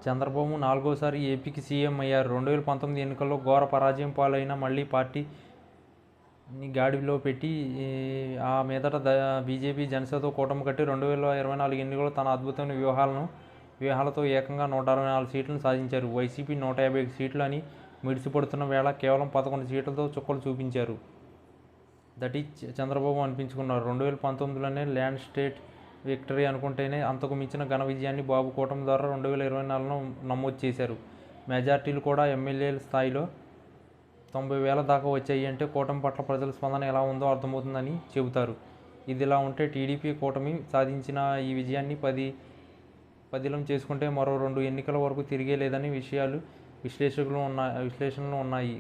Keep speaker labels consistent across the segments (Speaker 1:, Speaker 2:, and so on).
Speaker 1: చంద్రబాబు 4వసారి ఏపీకి సీఎం అయ్యారు. 2019 ఎన్నికల్లో ఘోర పరాజయం పాలైన మళ్ళీ పార్టీని గాడిలో పెట్టి ఆ మీదట బీజేపీ జనసేనతో కూటమి కట్టి 2024 ఎన్నికల్లో తన అద్భుతమైన వ్యూహాలతో ఏకంగా 164 సీట్లను సాధించారు. వైసీపీ 150 సీట్లు అని మిడిసిపడుతున్న వేళ కేవలం 11 సీట్లతో చుక్కలు చూపించారు. దట్ ఈజ్ చంద్రబాబు అనిపించుకున్నారు. 2019లోనే ల్యాండ్ స్టేట్ విక్టరీ అనుకుంటేనే అంతకు మించిన ఘన విజయాన్ని బాబు కూటమి ద్వారా 2024లో నమోదు చేశారు. మెజార్టీలు కూడా ఎమ్మెల్యేల స్థాయిలో 90,000 దాకా వచ్చాయి అంటే కూటమి పట్ల ప్రజల స్పందన ఎలా ఉందో అర్థమవుతుందని చెబుతారు. ఇదిలా ఉంటే టీడీపీ కూటమి సాధించిన ఈ విజయాన్ని పదిలం చేసుకుంటే మరో 2 ఎన్నికల వరకు తిరిగే లేదని విశ్లేషణలు ఉన్నాయి.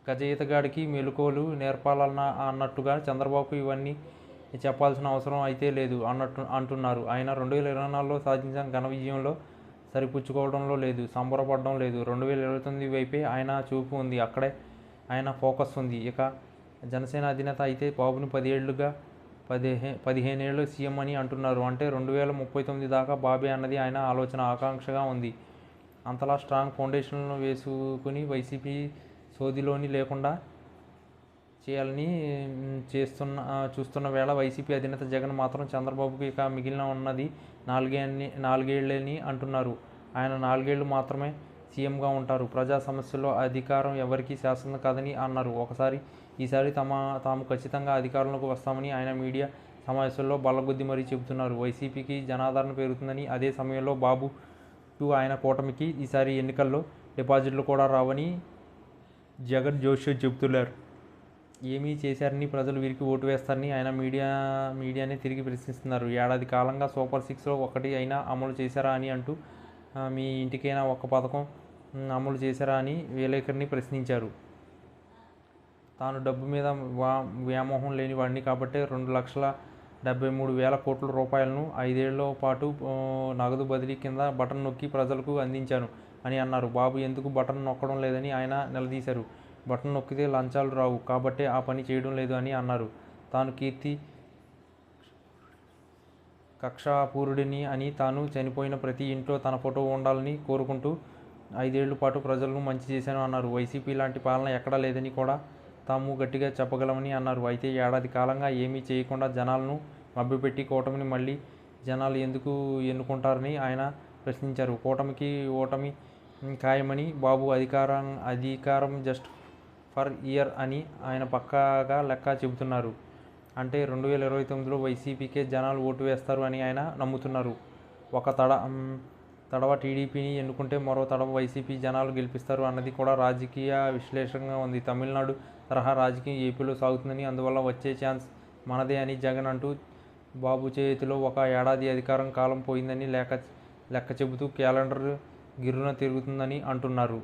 Speaker 1: గజ ఈతగాడికి మెలకువలు నేర్పాలన్నట్టుగా చంద్రబాబుకు ఇవన్నీ చెప్పాల్సిన అవసరం అయితే లేదు అంటున్నారు. ఆయన 2024లో సాధించిన ఘన విజయంలో సరిపుచ్చుకోవడంలో లేదు, సంబరపడడం లేదు. 2029 వైపే ఆయన చూపు ఉంది, అక్కడే ఆయన ఫోకస్ ఉంది. ఇక జనసేన అధినేత అయితే బాబుని 15 ఏళ్ళు సీఎం అని అంటున్నారు. అంటే 2039 దాకా బాబే అన్నది ఆయన ఆకాంక్షగా ఉంది. అంతలా స్ట్రాంగ్ ఫౌండేషన్లను వేసుకుని వైసీపీ సోదిలోని లేకుండా చేయాలని చూస్తున్న వేళ వైసీపీ అధినేత జగన్ మాత్రం చంద్రబాబుకు ఇక మిగిలిన ఉన్నది 4 ఏళ్లని అంటున్నారు. ఆయన 4 ఏళ్లు మాత్రమే సీఎంగా ఉంటారు. ప్రజా సమస్యల్లో అధికారం ఎవరికీ శాశ్వతం కాదని అన్నారు. ఈసారి తాము ఖచ్చితంగా అధికారంలోకి వస్తామని ఆయన మీడియా సమావేశాల్లో బల్లగుద్ది మరీ చెబుతున్నారు. వైసీపీకి జనాదరణ పెరుగుతుందని, అదే సమయంలో బాబు ఆయన కూటమికి ఈసారి ఎన్నికల్లో డిపాజిట్లు కూడా రావని జగన్ జోష్యం చెబుతున్నారు. ఏమీ చేశారని, ప్రజలు వీరికి ఓటు వేస్తారని ఆయన మీడియానే తిరిగి ప్రశ్నిస్తున్నారు. ఏడాది కాలంగా సూపర్ 6లో ఒకటి అయినా అమలు చేశారా అని అంటూ మీ ఇంటికైనా ఒక్క పథకం అమలు చేశారా అని విలేకరిని ప్రశ్నించారు. తాను డబ్బు మీద వ్యామోహం లేని వాడిని కాబట్టే 2,73,000 కోట్ల రూపాయలను 5 ఏళ్ల పాటు నగదు బదిలీ కింద బటన్ నొక్కి ప్రజలకు అందించాను అని అన్నారు. బాబు ఎందుకు బటన్ నొక్కడం లేదని ఆయన నిలదీశారు. బటన్ నొక్కితే లంచాలు రావు కాబట్టే ఆ పని చేయడం లేదు అని అన్నారు. తాను కీర్తి కక్షాపూరుడిని అని, తాను చనిపోయిన ప్రతి ఇంట్లో తన ఫోటో ఉండాలని కోరుకుంటూ 5 ఏళ్ల పాటు ప్రజలను మంచి చేశాను అన్నారు. వైసీపీ లాంటి పాలన ఎక్కడా లేదని కూడా తాము గట్టిగా చెప్పగలమని అన్నారు. అయితే ఏడాది కాలంగా ఏమీ చేయకుండా జనాలను మభ్యపెట్టి కూటమిని మళ్ళీ జనాలు ఎందుకు ఎన్నుకుంటారని ఆయన ప్రశ్నించారు. కూటమికి ఓటమి ఖాయమని, బాబు అధికారం జస్ట్ ఫర్ ఇయర్ అని ఆయన పక్కాగా లెక్క చెబుతున్నారు. అంటే 2029లో వైసీపీకే జనాలు ఓటు వేస్తారు అని ఆయన నమ్ముతున్నారు. ఒక తడవ టీడీపీని ఎన్నుకుంటే మరో తడవ వైసీపీ జనాలు గెలిపిస్తారు అన్నది కూడా రాజకీయ విశ్లేషణగా ఉంది. తమిళనాడు తరహా రాజకీయం ఏపీలో సాగుతుందని, అందువల్ల వచ్చే ఛాన్స్ మనదే అని జగన్ అంటూ, బాబు చేతిలో 1 ఏడాది అధికారం కాలం పోయిందని లెక్క చెబుతూ క్యాలెండర్ గిర్రున తిరుగుతుందని అంటున్నారు.